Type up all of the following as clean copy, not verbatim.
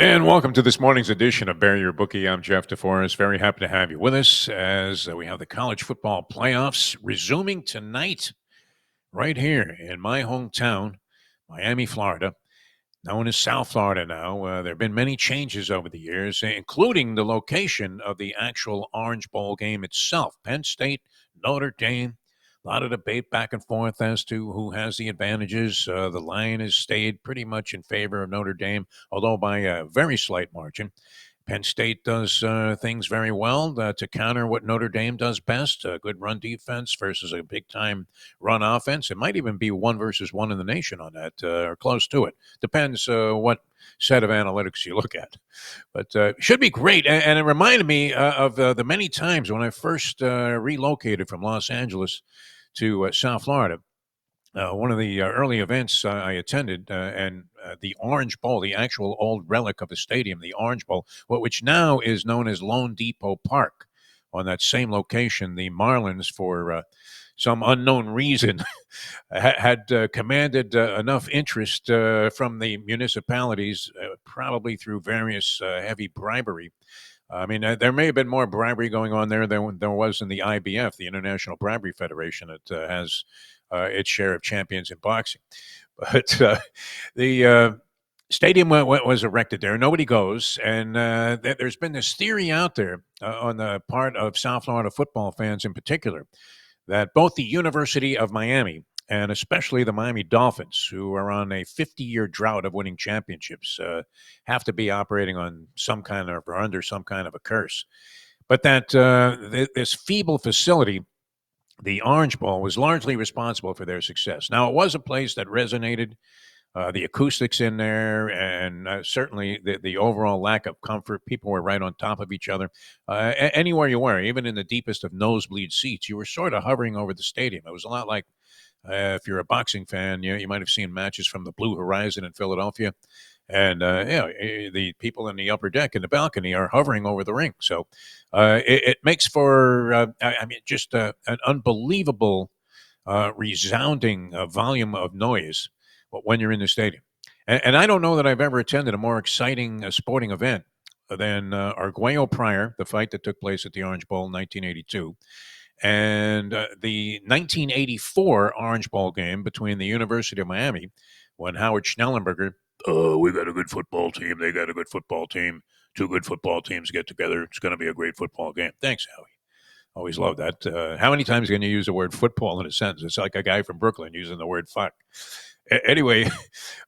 And welcome to this morning's edition of Bury Your Bookie. I'm Jeff DeForrest. Very happy to have you with us as we have the college football playoffs resuming tonight right here in my hometown, Miami, Florida, known as South Florida now. There have been many changes over the years, including the location of the actual Orange Bowl game itself. Penn State, Notre Dame. A lot of debate back and forth as to who has the advantages. The line has stayed pretty much in favor of Notre Dame, although by a very slight margin. Penn State does things very well to counter what Notre Dame does best, a good run defense versus a big-time run offense. It might even be one versus one in the nation on that, or close to it. Depends what set of analytics you look at. But should be great. And it reminded me of the many times when I first relocated from Los Angeles to South Florida. One of the early events I attended, and the Orange Bowl, the actual old relic of the stadium, the Orange Bowl, which now is known as Lone Depot Park. On that same location, the Marlins, for some unknown reason, had commanded enough interest from the municipalities, probably through various heavy bribery. I mean, there may have been more bribery going on there than there was in the IBF, the International Bribery Federation, that has its share of champions in boxing. But the stadium was erected there. Nobody goes. And there's been this theory out there on the part of South Florida football fans in particular that both the University of Miami and especially the Miami Dolphins, who are on a 50-year drought of winning championships, have to be operating on some kind of or under some kind of a curse. But that this feeble facility, the Orange Bowl, was largely responsible for their success. Now, it was a place that resonated, the acoustics in there, and certainly the overall lack of comfort. People were right on top of each other. Anywhere you were, even in the deepest of nosebleed seats, you were sort of hovering over the stadium. It was a lot like if you're a boxing fan, you might have seen matches from the Blue Horizon in Philadelphia. And the people in the upper deck in the balcony are hovering over the ring. So it makes for, I mean, just an unbelievable, resounding volume of noise when you're in the stadium. And I don't know that I've ever attended a more exciting sporting event than Arguello Pryor, the fight that took place at the Orange Bowl in 1982, and the 1984 Orange Bowl game between the University of Miami, when Howard Schnellenberger, oh, we got a good football team, they got a good football team, two good football teams get together, it's going to be a great football game. Thanks, Howie. Always love that. How many times can you use the word football in a sentence? It's like a guy from Brooklyn using the word fuck. Anyway,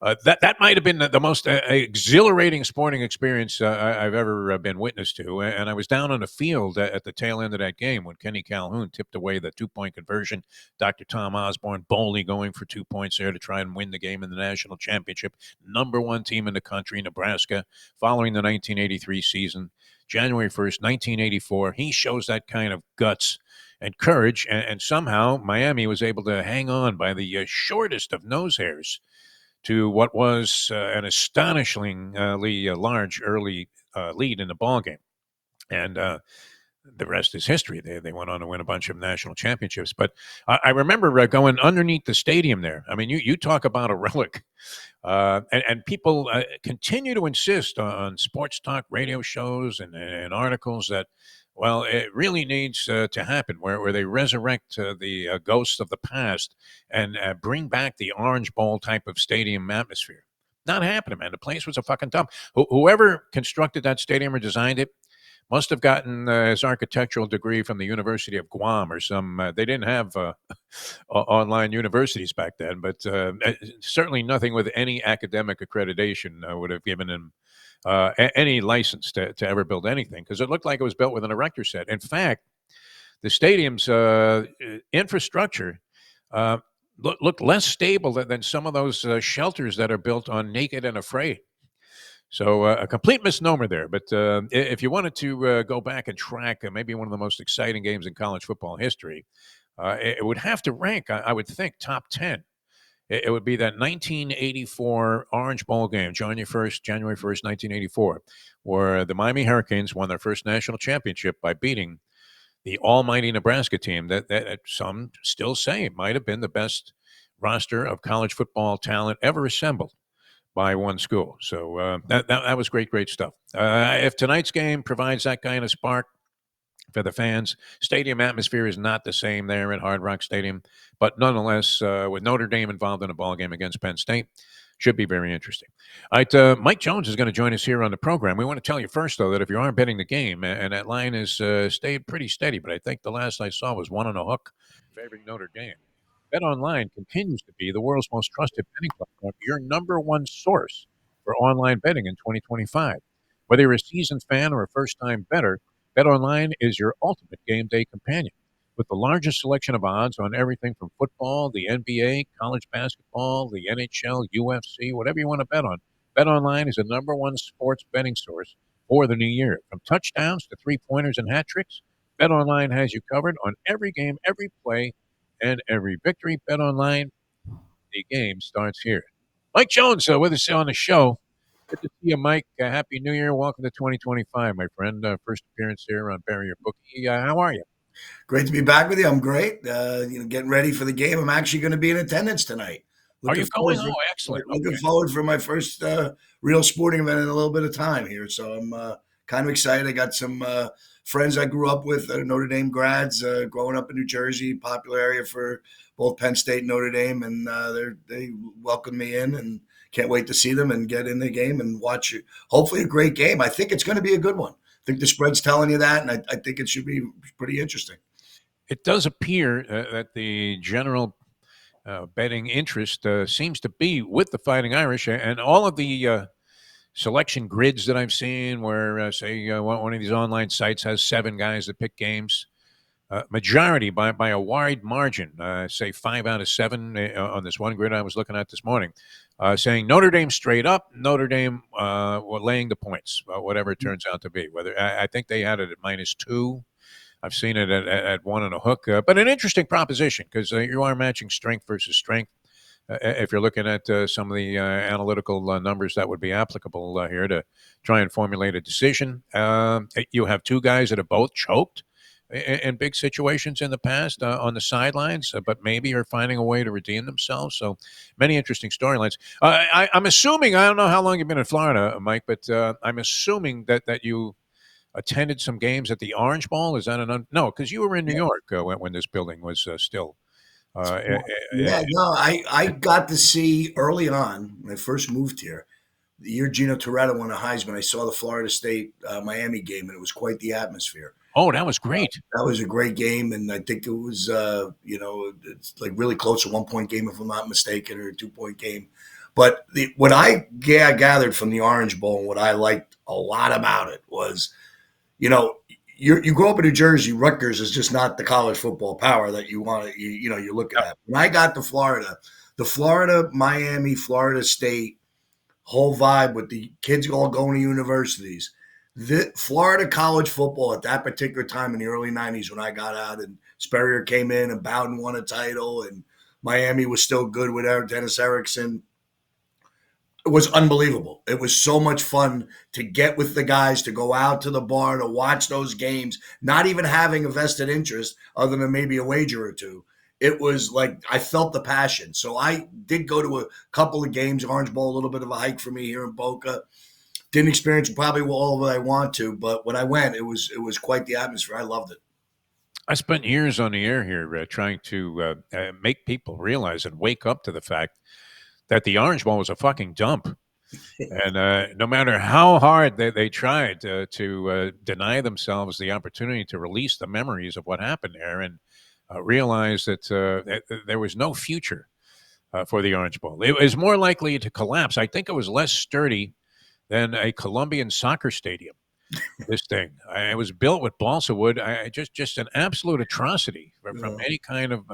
that might have been the most exhilarating sporting experience I've ever been witness to. And I was down on the field at the tail end of that game when Kenny Calhoun tipped away the 2-point conversion. Dr. Tom Osborne boldly going for 2 points there to try and win the game in the national championship. Number one team in the country, Nebraska, following the 1983 season. January 1st, 1984. He shows that kind of guts and courage, and somehow Miami was able to hang on by the shortest of nose hairs to what was an astonishingly large early lead in the ballgame. And the rest is history. They went on to win a bunch of national championships. But I remember going underneath the stadium there. I mean, you talk about a relic. And people continue to insist on sports talk radio shows and articles that, well, it really needs to happen where they resurrect the ghosts of the past and bring back the Orange Bowl type of stadium atmosphere. Not happening, man. The place was a fucking dump. Whoever constructed that stadium or designed it must have gotten his architectural degree from the University of Guam or some. They didn't have online universities back then, but certainly nothing with any academic accreditation would have given him any license to ever build anything, because it looked like it was built with an erector set. In fact, the stadium's infrastructure looked less stable than some of those shelters that are built on Naked and Afraid. So a complete misnomer there. But if you wanted to go back and track maybe one of the most exciting games in college football history, it would have to rank, I would think, top 10. It would be that 1984 Orange Bowl game, January 1st, 1984, where the Miami Hurricanes won their first national championship by beating the almighty Nebraska team that some still say might have been the best roster of college football talent ever assembled by one school. So that was great stuff. If tonight's game provides that kind of spark for the fans, stadium atmosphere is not the same there at Hard Rock Stadium, but nonetheless, with Notre Dame involved in a ball game against Penn State, should be very interesting. All right, Mike Jones is going to join us here on the program. We want to tell you first, though, that if you are betting the game, and that line has stayed pretty steady, but I think the last I saw was 1.5 favoring Notre Dame. BetOnline continues to be the world's most trusted betting platform, your number one source for online betting in 2025. Whether you're a seasoned fan or a first-time bettor, BetOnline is your ultimate game day companion. With the largest selection of odds on everything from football, the NBA, college basketball, the NHL, UFC, whatever you want to bet on, BetOnline is the number one sports betting source for the new year. From touchdowns to three-pointers and hat tricks, BetOnline has you covered on every game, every play, and every victory. BetOnline, the game starts here. Mike Jones with us on the show. Good to see you, Mike. Happy New Year. Welcome to 2025, my friend. First appearance here on Bury Your Bookie. How are you? Great to be back with you. I'm great. Getting ready for the game. I'm actually going to be in attendance tonight. Are you going? For, Oh, excellent. looking forward for my first real sporting event in a little bit of time here. So I'm kind of excited. I got some friends I grew up with, Notre Dame grads, growing up in New Jersey, popular area for both Penn State and Notre Dame, and they welcomed me in, and can't wait to see them and get in the game and watch it. Hopefully, a great game. I think it's going to be a good one. I think the spread's telling you that, and I think it should be pretty interesting. It does appear that the general betting interest seems to be with the Fighting Irish, and all of the selection grids that I've seen where, say, one of these online sites has 7 guys that pick games. Majority by a wide margin, say 5 out of 7 on this one grid I was looking at this morning, saying Notre Dame straight up, Notre Dame laying the points, whatever it turns out to be. Whether I think they had it at -2. I've seen it at 1.5, but an interesting proposition because you are matching strength versus strength. If you're looking at some of the analytical numbers that would be applicable here to try and formulate a decision, you have 2 guys that have both choked in big situations in the past on the sidelines, but maybe are finding a way to redeem themselves. So many interesting storylines. I'm assuming, I don't know how long you've been in Florida, Mike, but I'm assuming that you attended some games at the Orange Bowl. Is that no? Because you were in New York when this building was still. I got to see early on when I first moved here, the year Gino Toretta won a Heisman. I saw the Florida State Miami game, and it was quite the atmosphere. Oh, that was great. That was a great game, and I think it was, it's like really close to 1-point game, if I'm not mistaken, or a 2-point game. But what I gathered from the Orange Bowl and what I liked a lot about it was, you grow up in New Jersey, Rutgers is just not the college football power that you want to, you're looking at. When I got to Florida, the Florida, Miami, Florida State whole vibe with the kids all going to universities. The Florida college football at that particular time in the early 90s when I got out and Spurrier came in and Bowden won a title and Miami was still good with Dennis Erickson. It was unbelievable. It was so much fun to get with the guys, to go out to the bar, to watch those games, not even having a vested interest other than maybe a wager or two. It was like I felt the passion. So I did go to a couple of games, Orange Bowl, a little bit of a hike for me here in Boca. Didn't experience probably all of it I want to, but when I went, it was quite the atmosphere. I loved it. I spent years on the air here trying to make people realize and wake up to the fact that the Orange Bowl was a fucking dump. And no matter how hard they tried to deny themselves the opportunity to release the memories of what happened there and realize that there was no future for the Orange Bowl. It was more likely to collapse. I think it was less sturdy than a Colombian soccer stadium. This thing, it was built with balsa wood. Just an absolute atrocity from any kind of.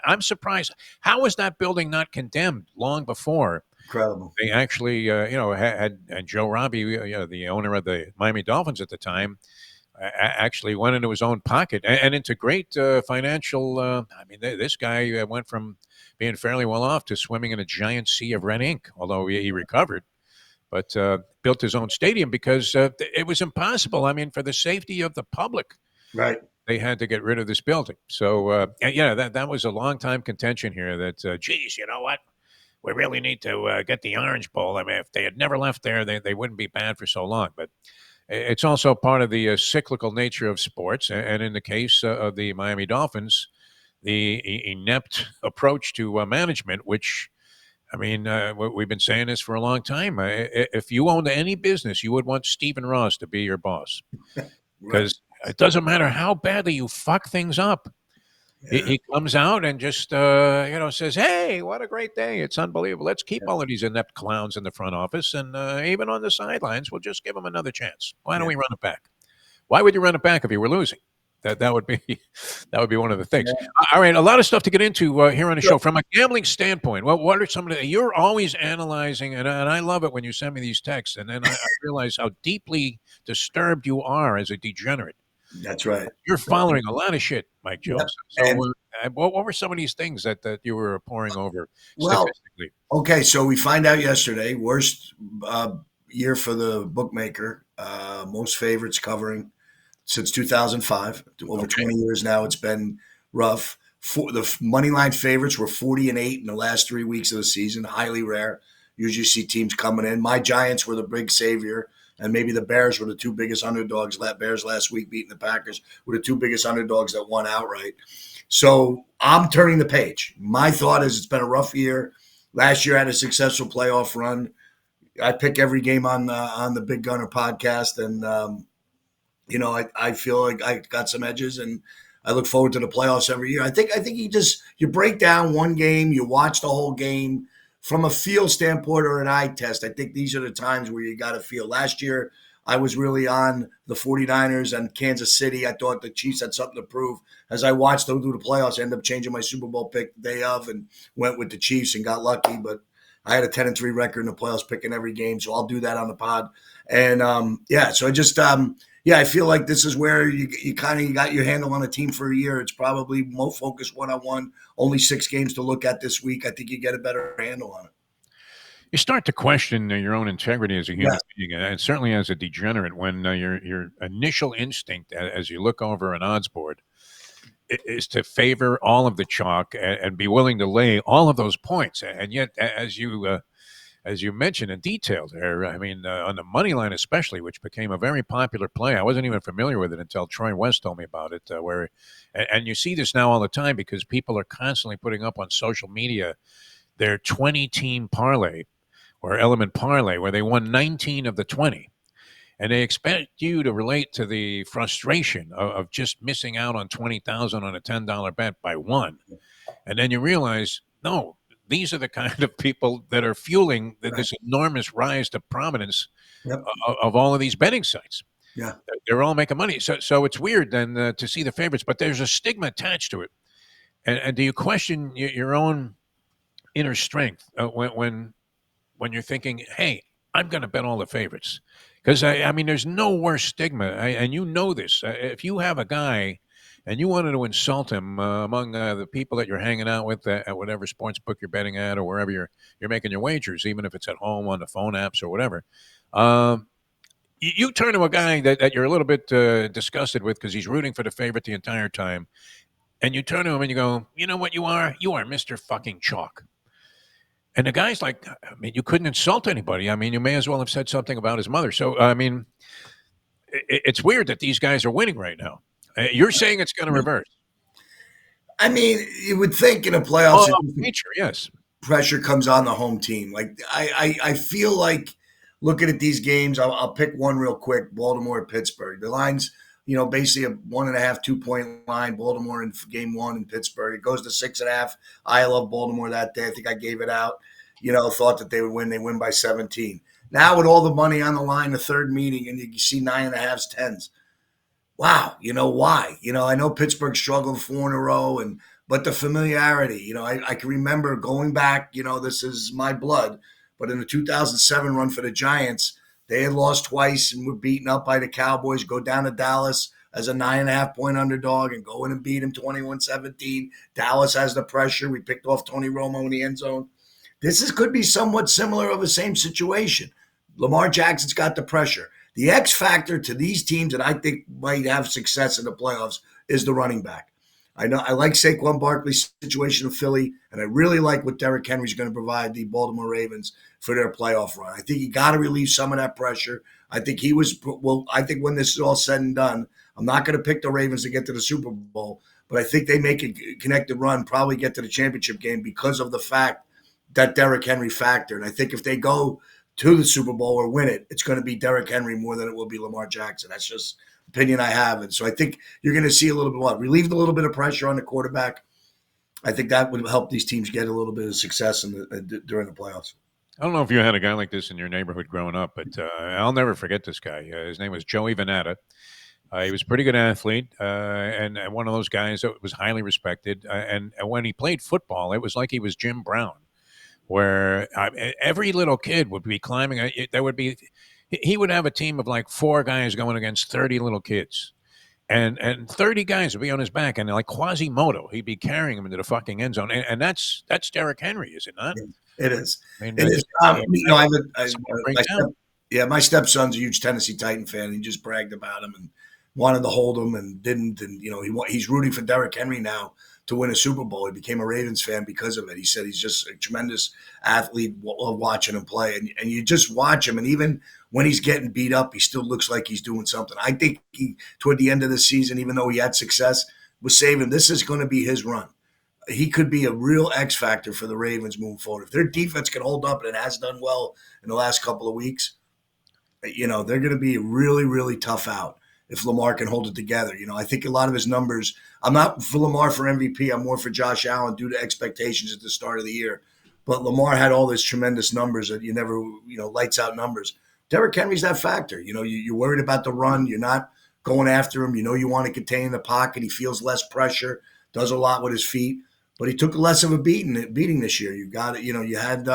I'm surprised. How was that building not condemned long before? Incredible. They actually, had Joe Robbie, the owner of the Miami Dolphins at the time, actually went into his own pocket and into great financial. This guy went from being fairly well off to swimming in a giant sea of red ink. Although he recovered. But built his own stadium because it was impossible. I mean, for the safety of the public, right? They had to get rid of this building. So, that was a long time contention here that, geez, you know what? we really need to get the Orange Bowl. I mean, if they had never left there, they wouldn't be bad for so long. But it's also part of the cyclical nature of sports. And in the case of the Miami Dolphins, the inept approach to management, which I mean, we've been saying this for a long time. If you owned any business, you would want Stephen Ross to be your boss Right. because it doesn't matter how badly you fuck things up. Yeah. He comes out and just says, "Hey, what a great day! It's unbelievable. Let's keep all of these inept clowns in the front office, and even on the sidelines, we'll just give them another chance. Why don't Yeah. we run it back? Why would you run it back if you were losing? That would be that would be one of the things. Yeah. All right, a lot of stuff to get into here on the Sure. show from a gambling standpoint. What are some of the? You're always analyzing, and I love it when you send me these texts, and then I realize how deeply disturbed you are as a degenerate. That's right. You're following a lot of shit, Mike Yep. Jones. So, And what were some of these things that you were pouring over well, statistically? okay, so we find out yesterday worst year for the bookmaker, most favorites covering since 2005. Over Okay, 20 years now, it's been rough. The money line favorites were 40-8 in the last 3 weeks of the season, highly rare. Usually see teams coming in. My Giants were the big savior, and maybe the Bears were the two biggest underdogs. Bears last week beating the Packers were the two biggest underdogs that won outright. So I'm turning the page. My thought is it's been a rough year. Last year I had a successful playoff run. I pick every game on the Big Gunner podcast, and I feel like I got some edges, and I look forward to the playoffs every year. I think you break down one game, you watch the whole game from a feel standpoint or an eye test. I think these are the times where you got to feel. Last year, I was really on the 49ers and Kansas City. I thought the Chiefs had something to prove. As I watched them do the playoffs, I ended up changing my Super Bowl pick the day of and went with the Chiefs and got lucky. But I had a 10-3 record in the playoffs, picking every game, so I'll do that on the pod. And so I just I feel like this is where you kind of got your handle on a team for a year. It's probably more focused one-on-one. Only 6 games to look at this week. I think you get a better handle on it. you start to question your own integrity as a human Yes. being, and certainly as a degenerate, when your initial instinct as you look over an odds board is to favor all of the chalk and be willing to lay all of those points, and yet as you mentioned in detail there, I mean, on the money line especially, which became a very popular play. I wasn't even familiar with it until Troy West told me about it. And you see this now all the time because people are constantly putting up on social media their 20-team parlay or element parlay where they won 19 of the 20. And they expect you to relate to the frustration of just missing out on 20,000 on a $10 bet by one. And then you realize, no, these are the kind of people that are fueling Right. this enormous rise to prominence Yep. of all of these betting sites. Yeah. They're all making money. So it's weird then to see the favorites, but there's a stigma attached to it. And do you question your own inner strength when you're thinking, hey, I'm going to bet all the favorites? Because, I mean, there's no worse stigma. And you know this. If you have a guy and you wanted to insult him among the people that you're hanging out with at whatever sports book you're betting at or wherever you're making your wagers, even if it's at home on the phone apps or whatever, you turn to a guy that you're a little bit disgusted with because he's rooting for the favorite the entire time, and you turn to him and you go, you know what you are? You are Mr. fucking Chalk. And the guy's like, I mean, you couldn't insult anybody. I mean, you may as well have said something about his mother. So, I mean, it's weird that these guys are winning right now. You're saying it's going to reverse. I mean, you would think in a Oh, playoffs, nature, yes. pressure comes on the home team. Like I feel like looking at these games, I'll pick one real quick: Baltimore at Pittsburgh. The line's basically a 1.5, 2 point line. Baltimore in game one in Pittsburgh. It goes to 6.5. I love Baltimore that day. I think I gave it out. Thought that they would win. They win by 17. Now with all the money on the line, the third meeting, and you see 9.5s, 10s. Wow, why? I know Pittsburgh struggled 4 in a row, but the familiarity, I can remember going back, this is my blood, but in the 2007 run for the Giants, they had lost twice and were beaten up by the Cowboys, go down to Dallas as a 9.5 point underdog and go in and beat him 21-17. Dallas has the pressure. We picked off Tony Romo in the end zone. Could be somewhat similar of the same situation. Lamar Jackson's got the pressure. The X factor to these teams that I think might have success in the playoffs is the running back. I know I like Saquon Barkley's situation in Philly, and I really like what Derrick Henry's going to provide the Baltimore Ravens for their playoff run. I think you got to relieve some of that pressure. I think he was well. I think when this is all said and done, I'm not going to pick the Ravens to get to the Super Bowl, but I think they make a connected run, probably get to the championship game because of the fact that Derrick Henry factor. And I think if they go to the Super Bowl or win it, it's going to be Derrick Henry more than it will be Lamar Jackson. That's just opinion I have. And so I think you're going to see a little bit relieved a little bit of pressure on the quarterback. I think that would help these teams get a little bit of success during the playoffs. I don't know if you had a guy like this in your neighborhood growing up, but I'll never forget this guy. His name was Joey Vanatta. He was a pretty good athlete and one of those guys that was highly respected. And when he played football, it was like he was Jim Brown, where every little kid would be climbing. There would be, he would have a team of like 4 guys going against 30 little kids. And 30 guys would be on his back, and like Quasimodo, he'd be carrying him into the fucking end zone. And that's Derrick Henry, is it not? It is. I mean, It is. My stepson's a huge Tennessee Titan fan. He just bragged about him and wanted to hold him and didn't. And, he's rooting for Derrick Henry now to win a Super Bowl. He became a Ravens fan because of it. He said he's just a tremendous athlete. Love watching him play. And you just watch him. And even when he's getting beat up, he still looks like he's doing something. I think toward the end of the season, even though he had success, was saving. This is going to be his run. He could be a real X factor for the Ravens moving forward. If their defense can hold up, and it has done well in the last couple of weeks, they're going to be a really, really tough out if Lamar can hold it together. I think a lot of his numbers, I'm not for Lamar for MVP. I'm more for Josh Allen due to expectations at the start of the year. But Lamar had all these tremendous numbers that you never, lights out numbers. Derrick Henry's that factor. You're worried about the run. You're not going after him. You want to contain the pocket. He feels less pressure, does a lot with his feet. But he took less of a beating this year. You got it. You had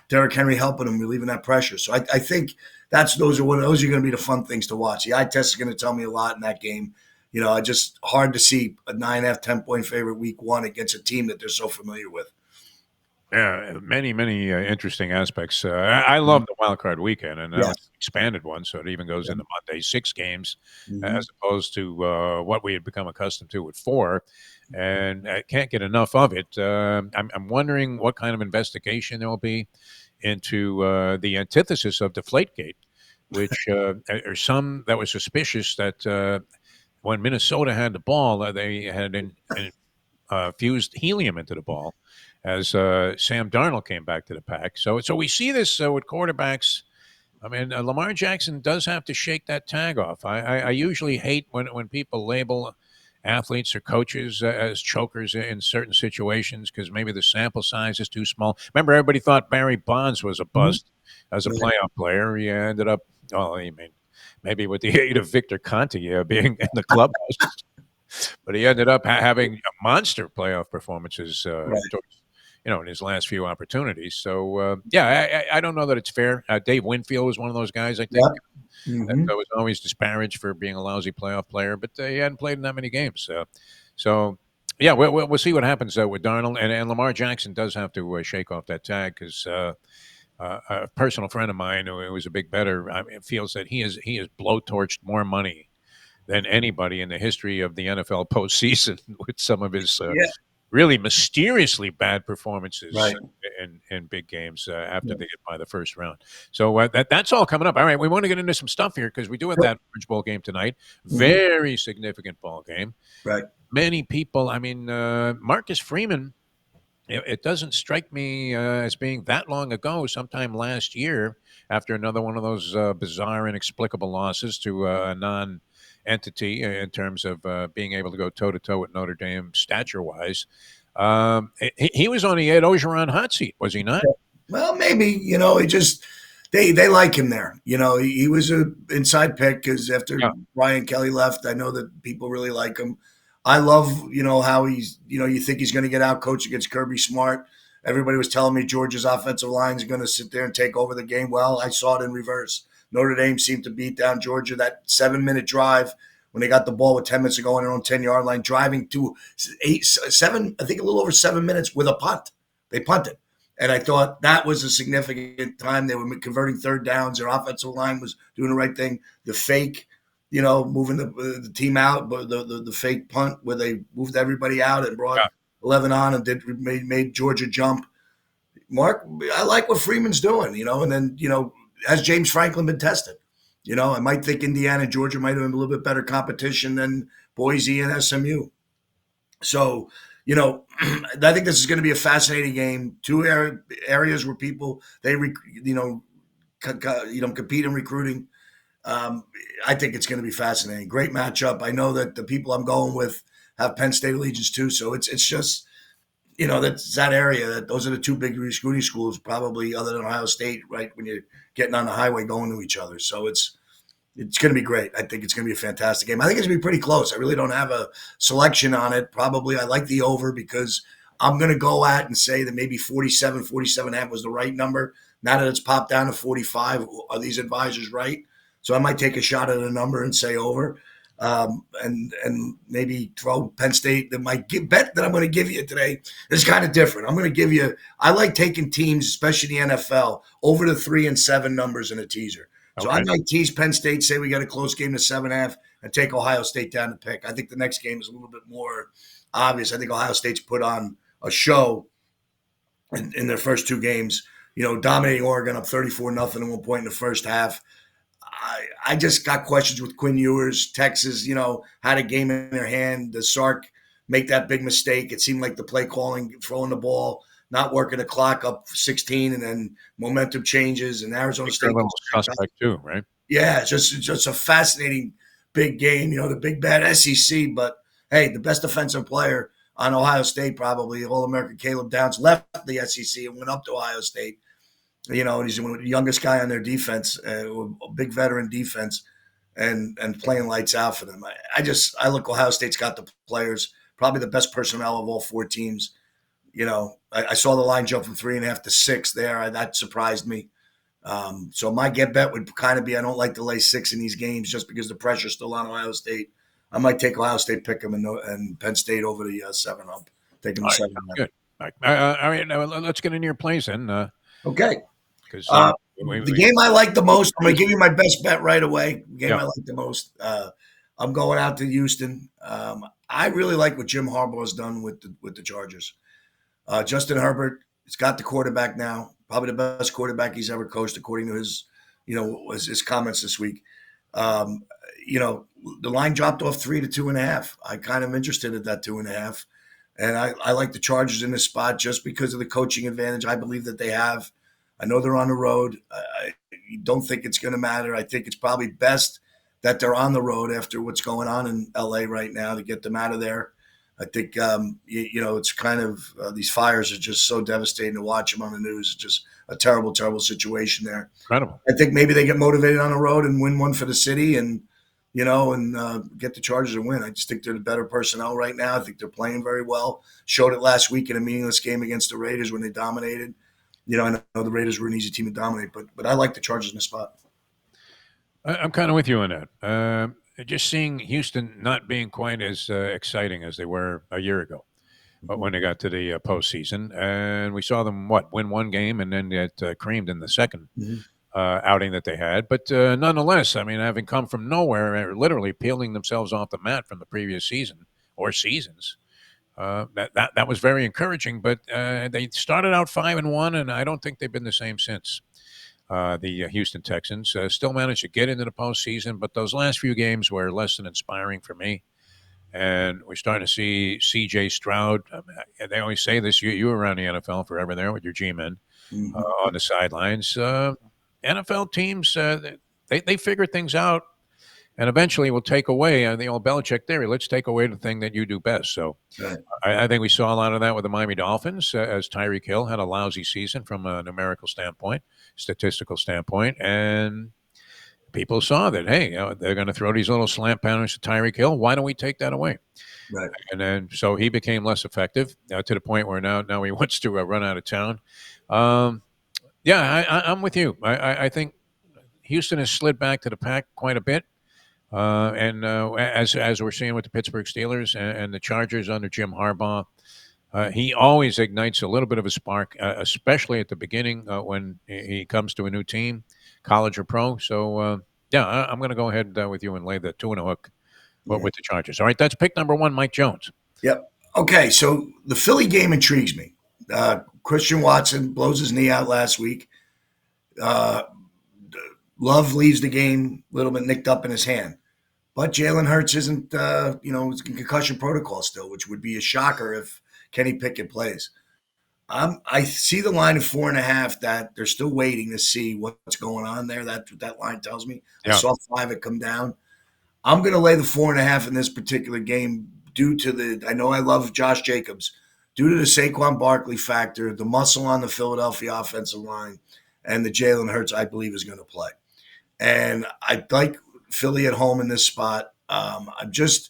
Derrick Henry helping him, relieving that pressure. So I think those are going to be the fun things to watch. The eye test is going to tell me a lot in that game. Just hard to see a 9.5, 10-point favorite week 1 against a team that they're so familiar with. Yeah, many interesting aspects. I love the wild card weekend, and now it's an expanded one, so it even goes into Monday, 6 games, as opposed to what we had become accustomed to with 4. And I can't get enough of it. I'm wondering what kind of investigation there will be into the antithesis of Deflategate, which are some that were suspicious that when Minnesota had the ball, they had fused helium into the ball as Sam Darnold came back to the pack. So we see this with quarterbacks. I mean, Lamar Jackson does have to shake that tag off. I usually hate when people label athletes or coaches as chokers in certain situations because maybe the sample size is too small. Remember, everybody thought Barry Bonds was a bust as a playoff player. He ended up, maybe with the aid of Victor Conte being in the clubhouse, but he ended up having monster playoff performances in his last few opportunities. So, I don't know that it's fair. Dave Winfield was one of those guys, I think, that was always disparaged for being a lousy playoff player, but he hadn't played in that many games. We'll see what happens with Darnold. And Lamar Jackson does have to shake off that tag because a personal friend of mine who was a big bettor feels that he has blowtorched more money than anybody in the history of the NFL postseason with some of his really mysteriously bad performances in big games after they get by the first round. So that's all coming up. All right, we want to get into some stuff here because we do have that Orange Bowl game tonight. Very significant ball game. Right. Many people, Marcus Freeman, it doesn't strike me as being that long ago, sometime last year, after another one of those bizarre, inexplicable losses to a non-entity in terms of being able to go toe-to-toe with Notre Dame stature-wise. He was on the Ed Ogeron hot seat, was he not? Well, maybe, he just they like him there. He was an inside pick because after Brian Kelly left, I know that people really like him. I love, how he's, you think he's going to get out coached against Kirby Smart. Everybody was telling me Georgia's offensive line is going to sit there and take over the game. Well, I saw it in reverse. Notre Dame seemed to beat down Georgia. That 7-minute drive when they got the ball with 10 minutes to go on their own 10-yard line, driving to 7, I think a little over 7 minutes with a punt. They punted. And I thought that was a significant time. They were converting third downs. Their offensive line was doing the right thing. The fake, moving the team out, but the fake punt where they moved everybody out and brought Yeah. 11 on and made Georgia jump. Mark, I like what Freeman's doing, and then, has James Franklin been tested? I might think Indiana and Georgia might have been a little bit better competition than Boise and SMU. So, I think this is going to be a fascinating game. Two areas where people compete in recruiting. Um, I think it's going to be fascinating. Great matchup. I know that the people I'm going with have Penn State allegiance too, so it's just that's that area. Those are the two big recruiting schools, probably other than Ohio State, right? When you're getting on the highway going to each other, so it's going to be great. I think it's going to be a fantastic game. I think it's going to be pretty close. I really don't have a selection on it. Probably I like the over because I'm going to go at and say that maybe 47 half was the right number. Now that it's popped down to 45, are these advisors right? So I might take a shot at a number and say over, and maybe throw Penn State. That my bet that I'm going to give you today is kind of different. I'm going to give you. I like taking teams, especially the NFL, over the 3 and 7 numbers in a teaser. So I Okay. might tease Penn State, say we got a close game to 7.5, and take Ohio State down to pick. I think the next game is a little bit more obvious. I think Ohio State's put on a show in their first two games. Dominating Oregon up 34-0 at one point in the first half. I just got questions with Quinn Ewers. Texas, had a game in their hand. The Sark make that big mistake. It seemed like the play calling, throwing the ball, not working the clock up 16, and then momentum changes. And Arizona They're a State little gets suspect too, right? yeah, it's just a fascinating big game. The big bad SEC, but hey, the best defensive player on Ohio State, probably All American Caleb Downs, left the SEC and went up to Ohio State. And he's the youngest guy on their defense, a big veteran defense, and playing lights out for them. I look. Ohio State's got the players, probably the best personnel of all four teams. I saw the line jump from 3.5 to 6 there. That surprised me. So my get bet would kind of be I don't like to lay 6 in these games just because the pressure's still on Ohio State. I might take Ohio State, pick them, and Penn State over the 7 up. Take them All to right. 7. Sounds good. All right. Now, let's get into your plays then, Okay. because The game I like the most, I'm going to give you my best bet right away. The game Yeah. I like the most, I'm going out to Houston. I really like what Jim Harbaugh has done with the Chargers. Justin Herbert has got the quarterback now, probably the best quarterback he's ever coached, according to his comments this week. Um, the line dropped off 3 to 2.5. I kind of interested at that 2.5, and I like the Chargers in this spot just because of the coaching advantage I believe that they have. I know they're on the road. I don't think it's going to matter. I think it's probably best that they're on the road after what's going on in LA right now to get them out of there. I think, it's kind of these fires are just so devastating to watch them on the news. It's just a terrible, terrible situation there. incredible. I think maybe they get motivated on the road and win one for the city and get the Chargers a win. I just think they're the better personnel right now. I think they're playing very well. Showed it last week in a meaningless game against the Raiders when they dominated. I know the Raiders were an easy team to dominate, but I like the Chargers in the spot. I'm kind of with you on that. Just seeing Houston not being quite as exciting as they were a year ago, but when they got to the postseason, and we saw them win one game and then get creamed in the second Mhm. outing that they had. But nonetheless, I mean, having come from nowhere, literally peeling themselves off the mat from the previous season or seasons, that was very encouraging. But they started out 5-1, and I don't think they've been the same since. The Houston Texans still managed to get into the postseason, but those last few games were less than inspiring for me. And we're starting to see C.J. Stroud. They always say this. You were around the NFL forever there with your G-men Mhm. on the sidelines. NFL teams, they figure things out and eventually will take away the old Belichick theory. Let's take away the thing that you do best. So Right. I think we saw a lot of that with the Miami Dolphins as Tyreek Hill had a lousy season from a numerical standpoint, statistical standpoint, and people saw that, hey, they're going to throw these little slant patterns to Tyreek Hill. Why don't we take that away? Right. And then so he became less effective to the point where now he wants to run out of town. Um, yeah, I'm with you. I think Houston has slid back to the pack quite a bit. And as we're seeing with the Pittsburgh Steelers and the Chargers under Jim Harbaugh, he always ignites a little bit of a spark, especially at the beginning when he comes to a new team, college or pro. So Yeah, I'm going to go ahead with you and lay the 2.5 hook Yeah. with the Chargers. All right, that's pick number one, Mike Jones. Yep. Okay, so the Philly game intrigues me. Christian Watson blows his knee out last week. Uh, Love leaves the game a little bit nicked up in his hand. But Jalen Hurts isn't, it's in concussion protocol still, which would be a shocker if Kenny Pickett plays. I see the line of 4.5 that they're still waiting to see what's going on there. That's what that line tells me. I Yeah. saw 5 it come down. I'm going to lay the 4.5 in this particular game due to I know I love Josh Jacobs, due to the Saquon Barkley factor, the muscle on the Philadelphia offensive line, and the Jalen Hurts I believe is going to play. And I like Philly at home in this spot. I'm just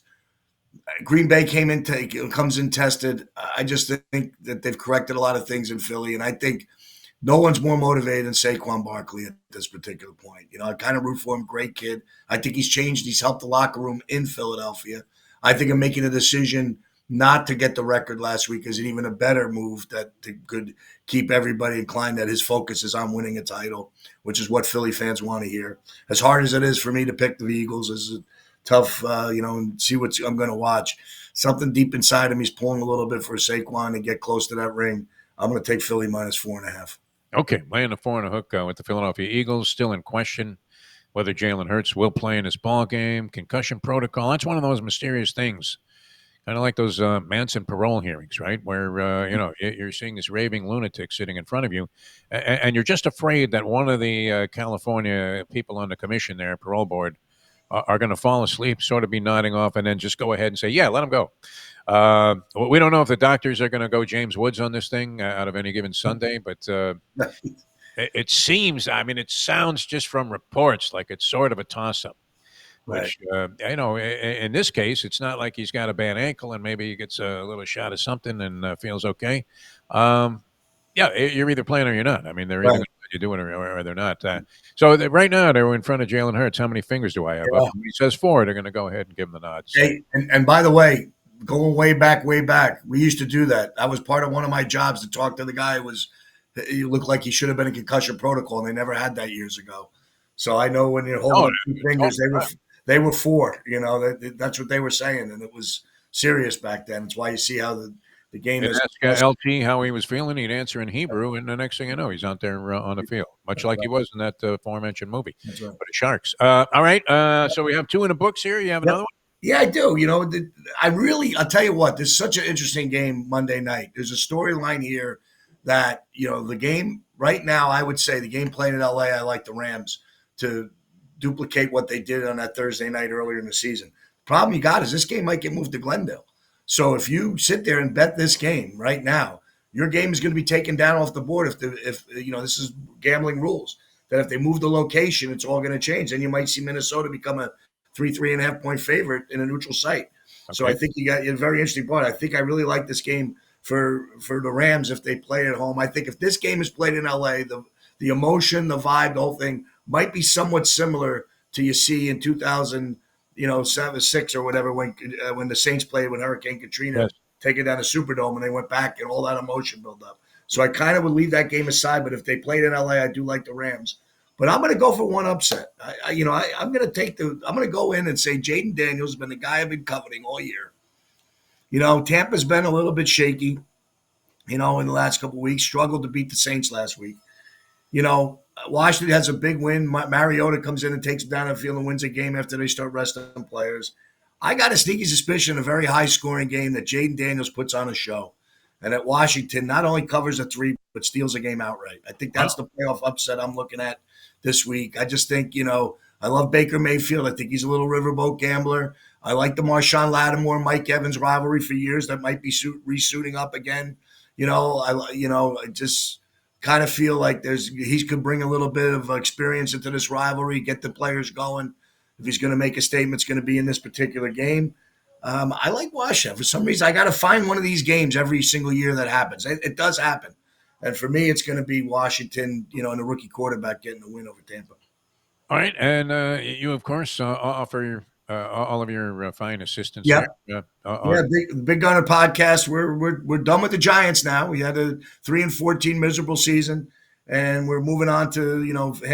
Green Bay comes in tested. I just think that they've corrected a lot of things in Philly, and I think no one's more motivated than Saquon Barkley at this particular point. I kind of root for him. Great kid. I think he's changed. He's helped the locker room in Philadelphia. I think I'm making a decision not to get the record last week is even a better move that could keep everybody inclined that his focus is on winning a title, which is what Philly fans want to hear. As hard as it is for me to pick the Eagles, is tough, and see what I'm going to watch. Something deep inside of me is pulling a little bit for Saquon to get close to that ring. I'm going to take Philly minus 4.5. Okay, laying the 4.5 hook with the Philadelphia Eagles. Still in question whether Jalen Hurts will play in his ball game. Concussion protocol. That's one of those mysterious things. Kind of like those Manson parole hearings, right? Where, you're seeing this raving lunatic sitting in front of you, and you're just afraid that one of the California people on the commission there, parole board, are going to fall asleep, sort of be nodding off, and then just go ahead and say, yeah, let him go. We don't know if the doctors are going to go James Woods on this thing out of any given Sunday, but it seems, it sounds just from reports like it's sort of a toss-up. Which, in this case, it's not like he's got a bad ankle and maybe he gets a little shot of something and feels okay. You're either playing or you're not. They're either going to let you do it or they're not. So right now, they're in front of Jalen Hurts. How many fingers do I have up? When he says 4, they're going to go ahead and give him the nod. So. Hey, and by the way, going way back, we used to do that. That was part of one of my jobs to talk to the guy who looked like he should have been in concussion protocol, and they never had that years ago. So I know when you're holding up 2 fingers, they were 4. That's what they were saying, and it was serious back then. It's why you see how the game is. Ask LT how he was feeling. He'd answer in Hebrew, and the next thing you know, he's out there on the field, much like he was in that aforementioned movie. That's right. But the Sharks. All right. So we have 2 in the books here. You have another one? Yeah, I do. I'll tell you what, this is such an interesting game Monday night. There's a storyline here that, the game right now, I would say the game played in LA, I like the Rams to duplicate what they did on that Thursday night earlier in the season. Problem you got is this game might get moved to Glendale. So if you sit there and bet this game right now, your game is going to be taken down off the board if this is gambling rules. That if they move the location, it's all going to change. Then you might see Minnesota become a 3.5 point favorite in a neutral site. Okay. So I think you got a very interesting point. I think I really like this game for the Rams if they play at home. I think if this game is played in LA, the emotion, the vibe, the whole thing might be somewhat similar to you see in 2007, 6 or whatever when the Saints played when Hurricane Katrina taking down the Superdome and they went back and all that emotion built up. So I kind of would leave that game aside. But if they played in LA, I do like the Rams. But I'm going to go for one upset. I'm going to go in and say Jaden Daniels has been the guy I've been coveting all year. Tampa's been a little bit shaky, in the last couple of weeks, struggled to beat the Saints last week. Washington has a big win. Mariota comes in and takes them down the field and wins a game after they start resting players. I got a sneaky suspicion, a very high-scoring game that Jaden Daniels puts on a show, and that Washington not only covers a 3 but steals a game outright. I think that's the playoff upset I'm looking at this week. I just think, I love Baker Mayfield. I think he's a little riverboat gambler. I like the Marshawn Lattimore, Mike Evans rivalry for years that might be resuiting up again. I just kind of feel like he could bring a little bit of experience into this rivalry, get the players going. If he's going to make a statement, it's going to be in this particular game. I like Washington. For some reason, I got to find one of these games every single year that happens. It does happen. And for me, it's going to be Washington, and a rookie quarterback getting the win over Tampa. All right. And you, of course, offer all of your fine assistance. Yeah. Big Gunner podcast. We're done with the Giants now. We had a 3-14 miserable season. and we're moving on to,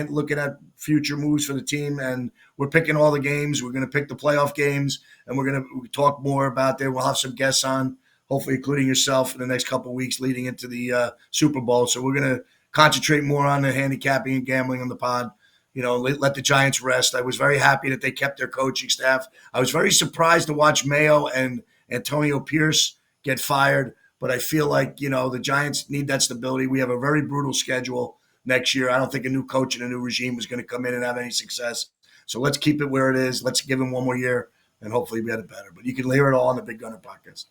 looking at future moves for the team. And we're picking all the games. We're going to pick the playoff games, and we're going to talk more about there. We'll have some guests on, hopefully including yourself, in the next couple of weeks leading into the Super Bowl. So we're going to concentrate more on the handicapping and gambling on the pod. Let the Giants rest. I was very happy that they kept their coaching staff. I was very surprised to watch Mayo and Antonio Pierce get fired, but I feel like, the Giants need that stability. We have a very brutal schedule next year. I don't think a new coach and a new regime is going to come in and have any success. So let's keep it where it is. Let's give him one more year, and hopefully we get it better. But you can hear it all on the Big Gunner podcast.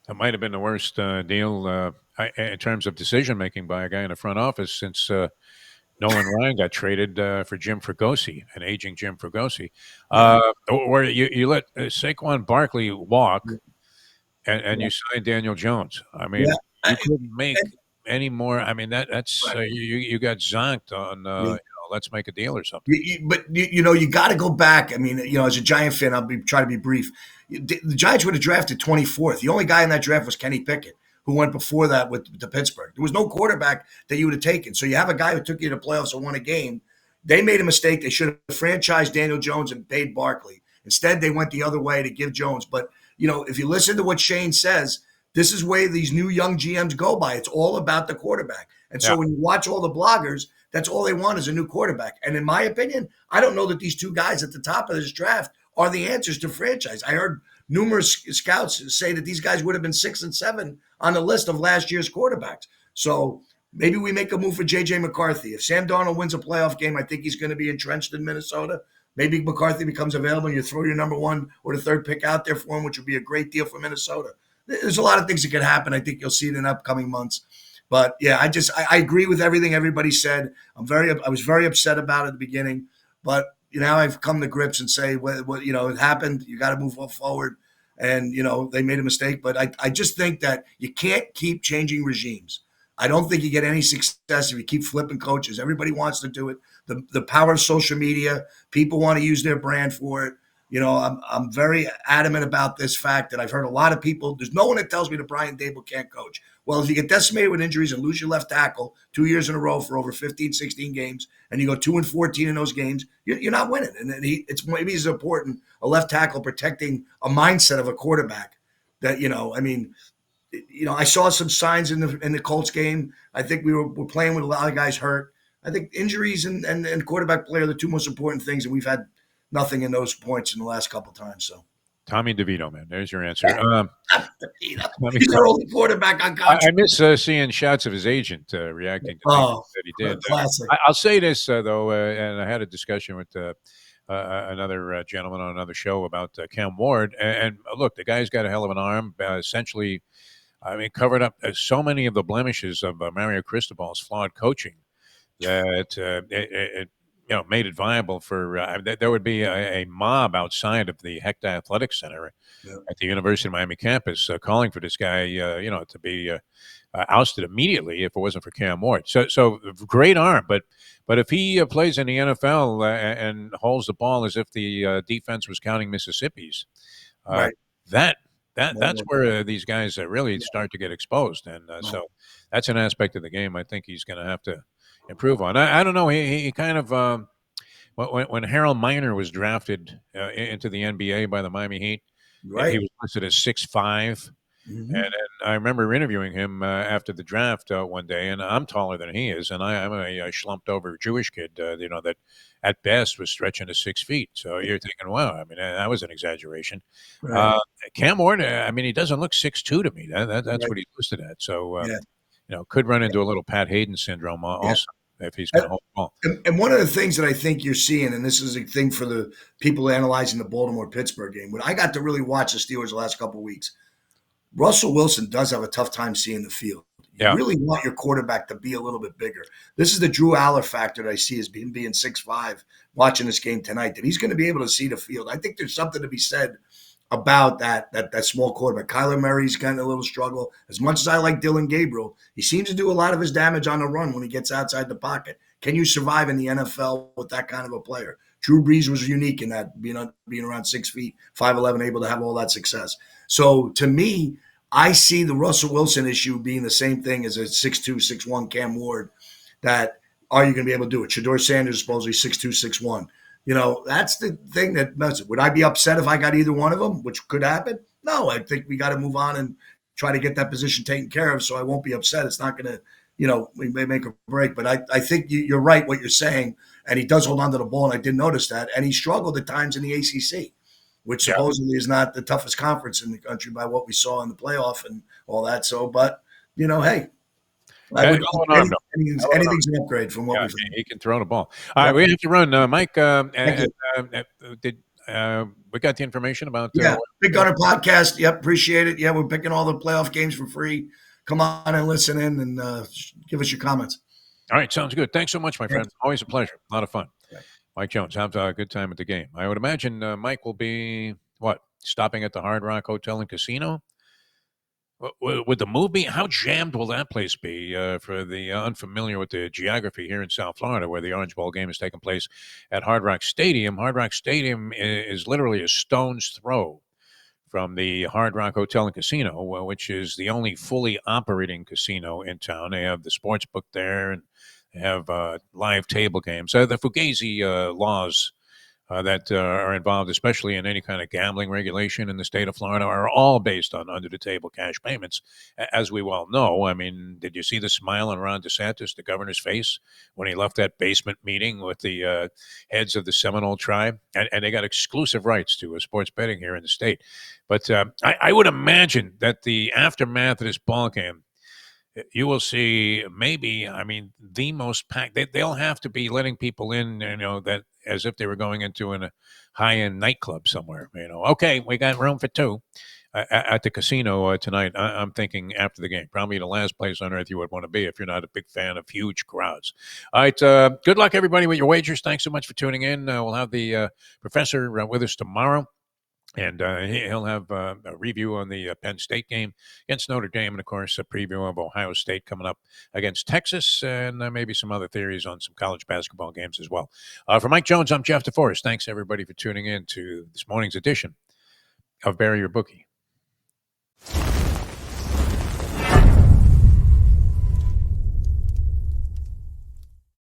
That might have been the worst deal in terms of decision-making by a guy in the front office since Nolan Ryan got traded for Jim Fregosi, an aging Jim Fregosi, where you let Saquon Barkley walk and you signed Daniel Jones. I mean, you couldn't make any more. I mean, that's you got zonked on let's make a deal or something. But you got to go back. I mean, as a Giant fan, try to be brief. The Giants would have drafted 24th. The only guy in that draft was Kenny Pickett, who went before that with the Pittsburgh. There was no quarterback that you would have taken. So you have a guy who took you to the playoffs and won a game. They made a mistake. They should have franchised Daniel Jones and paid Barkley. Instead, they went the other way to give Jones. But, if you listen to what Shane says, this is where these new young GMs go by. It's all about the quarterback. And so when you watch all the bloggers, that's all they want is a new quarterback. And in my opinion, I don't know that these two guys at the top of this draft are the answers to franchise. I heard numerous scouts say that these guys would have been 6 and 7 on the list of last year's quarterbacks. So maybe we make a move for J.J. McCarthy. If Sam Darnold wins a playoff game, I think he's going to be entrenched in Minnesota. Maybe McCarthy becomes available and you throw your number 1 or the 3rd pick out there for him, which would be a great deal for Minnesota. There's a lot of things that could happen. I think you'll see it in upcoming months. But yeah, I agree with everything everybody said. I was very upset about it at the beginning, but now I've come to grips and say, it happened. You got to move forward. And, they made a mistake. But I just think that you can't keep changing regimes. I don't think you get any success if you keep flipping coaches. Everybody wants to do it. The power of social media, people want to use their brand for it. I'm very adamant about this fact that I've heard a lot of people. There's no one that tells me that Brian Dable can't coach. Well, if you get decimated with injuries and lose your left tackle 2 years in a row for over 15, 16 games, and you go 2-14 in those games, you're not winning. And it's maybe as important a left tackle protecting a mindset of a quarterback. That I saw some signs in the Colts game. I think we're playing with a lot of guys hurt. I think injuries and quarterback play are the two most important things, and we've had nothing in those points in the last couple of times. So Tommy DeVito, man, there's your answer. He's our only quarterback on contract. I miss seeing shots of his agent reacting to things that he did. Classic. I'll say this though, and I had a discussion with another gentleman on another show about Cam Ward. And look, the guy's got a hell of an arm. Essentially, covered up so many of the blemishes of Mario Cristobal's flawed coaching that it made it viable for there would be a mob outside of the Hecht Athletic Center at the University of Miami campus calling for this guy, to be ousted immediately if it wasn't for Cam Ward. So great arm, but if he plays in the NFL and holds the ball as if the defense was counting Mississippi's, right. That's where these guys really start to get exposed, and so that's an aspect of the game I think he's going to have to improve on. I don't know. He kind of when Harold Miner was drafted into the NBA by the Miami Heat, he was listed as 6'5", and I remember interviewing him after the draft one day, and I'm taller than he is, and I'm a slumped over Jewish kid, that at best was stretching to 6 feet. So you're thinking, wow, that was an exaggeration. Right. Cam Ward, he doesn't look 6'2" to me. That's what he's listed at. So could run into a little Pat Hayden syndrome also. If he's going to hold the ball. And one of the things that I think you're seeing, and this is a thing for the people analyzing the Baltimore-Pittsburgh game, when I got to really watch the Steelers the last couple of weeks, Russell Wilson does have a tough time seeing the field. You really want your quarterback to be a little bit bigger. This is the Drew Aller factor that I see as him being 6'5", watching this game tonight, that he's going to be able to see the field. I think there's something to be said about that small quarterback. Kyler Murray's gotten a little struggle. As much as I like Dylan Gabriel, he seems to do a lot of his damage on the run when he gets outside the pocket. Can you survive in the NFL with that kind of a player? Drew Brees was unique in that, being around 6 feet, 5'11", able to have all that success. So to me, I see the Russell Wilson issue being the same thing as a 6'2", 6'1" Cam Ward. that are you going to be able to do it? Shedeur Sanders is supposedly 6'2", 6'1". That's the thing that messes. Would I be upset if I got either one of them, which could happen? No, I think we got to move on and try to get that position taken care of, so I won't be upset. It's not going to, we may make a break. But I think you're right what you're saying, and he does hold on to the ball, and I did notice that. And he struggled at times in the ACC, which supposedly is not the toughest conference in the country by what we saw in the playoff and all that. So, but, hey, I would anything's an upgrade from what we've seen. He can throw the ball. All right, we have to run. Mike, did we got the information about Big Gunner podcast? Yep, appreciate it. Yeah, we're picking all the playoff games for free. Come on and listen in and give us your comments. All right, sounds good. Thanks so much, my friend. Always a pleasure. A lot of fun. Yeah. Mike Jones, have a good time at the game. I would imagine Mike will be, stopping at the Hard Rock Hotel and Casino? With the movie, how jammed will that place be for the unfamiliar with the geography here in South Florida, where the Orange Bowl game is taking place at Hard Rock Stadium? Hard Rock Stadium is literally a stone's throw from the Hard Rock Hotel and Casino, which is the only fully operating casino in town. They have the sports book there, and they have live table games. The Fugazi laws that are involved, especially in any kind of gambling regulation in the state of Florida, are all based on under-the-table cash payments, as we well know. I mean, did you see the smile on Ron DeSantis, the governor's face, when he left that basement meeting with the heads of the Seminole tribe? And they got exclusive rights to sports betting here in the state. But I would imagine that the aftermath of this ball game, you will see the most packed. They'll have to be letting people in, that as if they were going into a high-end nightclub somewhere. Okay, we got room for two at the casino tonight. I'm thinking after the game, probably the last place on earth you would want to be if you're not a big fan of huge crowds. All right, good luck, everybody, with your wagers. Thanks so much for tuning in. We'll have the professor with us tomorrow. And he'll have a review on the Penn State game against Notre Dame, and, of course, a preview of Ohio State coming up against Texas, and maybe some other theories on some college basketball games as well. For Mike Jones, I'm Jeff DeForrest. Thanks, everybody, for tuning in to this morning's edition of Bury Your Bookie.